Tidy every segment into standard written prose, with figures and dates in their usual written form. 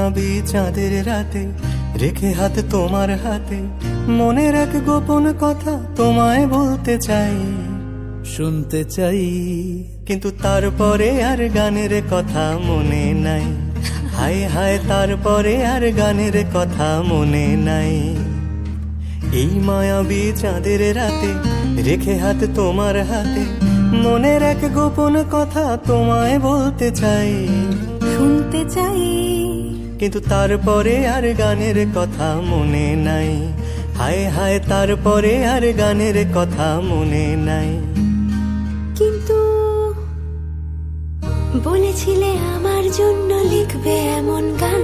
মায়াবী চাঁদের রাতে রেখে হাত তোমার হাতে মনের এক গোপন কথা তোমায় বলতে চাই, শুনতে চাই। কিন্তু তারপরে আর গানের কথা মনে নাই। হায় হায় তারপরে আর গানের কথা মনে নাই। এই মায়াবী চাঁদের রাতে রেখে হাত তোমার হাতে মনের এক গোপন কথা তোমায় বলতে চাই, শুনতে চাই। কিন্তু তারপরে আর গানের কথা মনে নাই। হায় হায় তারপরে আর গানের কথা মনে নাই। কিন্তু বলেছিলে আমার জন্য লিখবে এমন গান,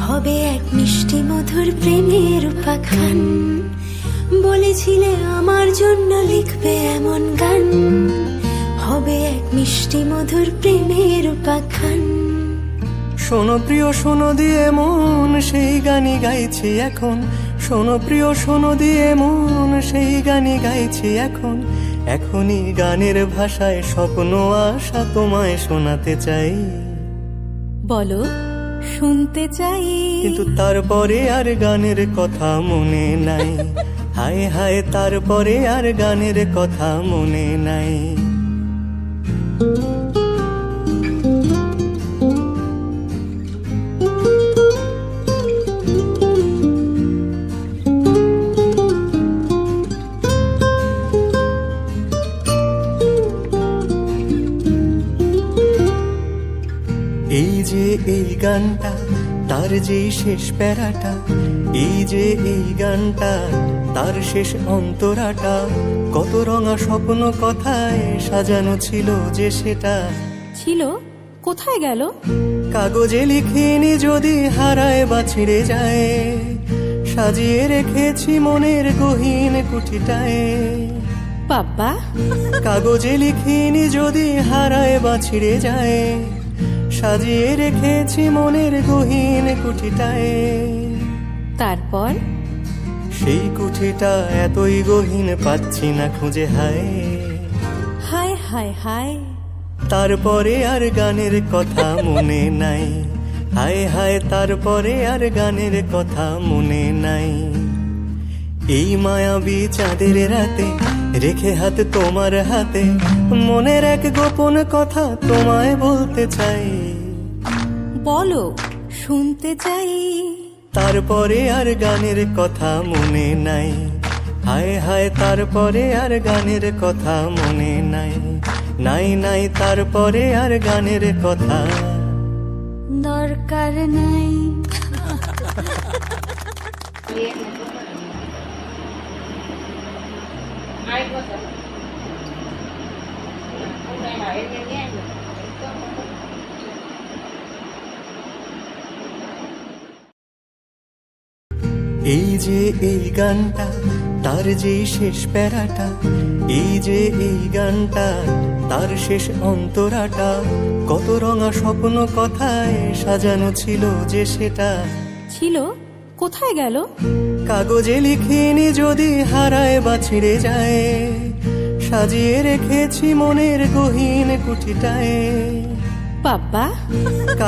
হবে এক মিষ্টি মধুর প্রেমের উপাখ্যান। বলেছিলে আমার জন্য লিখবে এমন গান, হবে এক মিষ্টি মধুর প্রেমের উপাখ্যান। শোনো প্রিয় শোনো দিয়ে মন সেই গানই গাইছি এখন। শোনো প্রিয় শোনো দিয়ে মন সেই গানই গাইছি এখন। এখনই গানের ভাষায় স্বপ্ন আশা তোমায় শোনাতে চাই, বলো শুনতে চাই। কিন্তু তারপরে আর গানের কথা মনে নাই। হায় হায় তারপরে আর গানের কথা মনে নাই। এই যে এই গানটা তার যে শেষ প্যারাটা, এই যে এই গানটা তার শেষ অন্তরাটা, কত রঙা স্বপ্ন কথায় সাজানো ছিল যে সেটা। ছিল কোথায় গেল? কাগজে লিখিনি যদি হারায় বা ছিঁড়ে যায়, সাজিয়ে রেখেছি মনের গহীন কুঠিটায়। বাবা, কাগজে লিখিনি যদি হারায় বা ছিঁড়ে যায়, সাজিয়ে রেখেছি মনের গহীন কুঠিটায়। তারপর সেই কুঠিটা এতই গহীন পাচ্ছি না খুঁজে। হায় হায় হায় হায়, তারপরে আর গানের কথা মনে নাই। হায় হায় তারপরে আর গানের কথা মনে নাই। এই মায়াবী চাঁদের রাতে রেখে হাত তোমার হাতে মনের এক গোপন কথা তোমায় বলতে চাই, বলো শুনতে চাই। তারপরে আর গানের কথা মনে নাই। হায় হায় তারপরে আর গানের কথা মনে নাই। নাই নাই তারপরে আর গানের কথা দরকার নাই। এই যে এই গানটা তার যে শেষ প্যারাটা, এই যে এই গানটা তার শেষ অন্তরাটা, কত রঙা স্বপ্ন কথায় সাজানো ছিল যে সেটা। ছিল কোথায় গেল? কাগজে লিখিনি যদি হারায় বা ছিঁড়ে যায়, সাজিয়ে রেখেছি মনের গহীন কুঠিটায়। বাবা,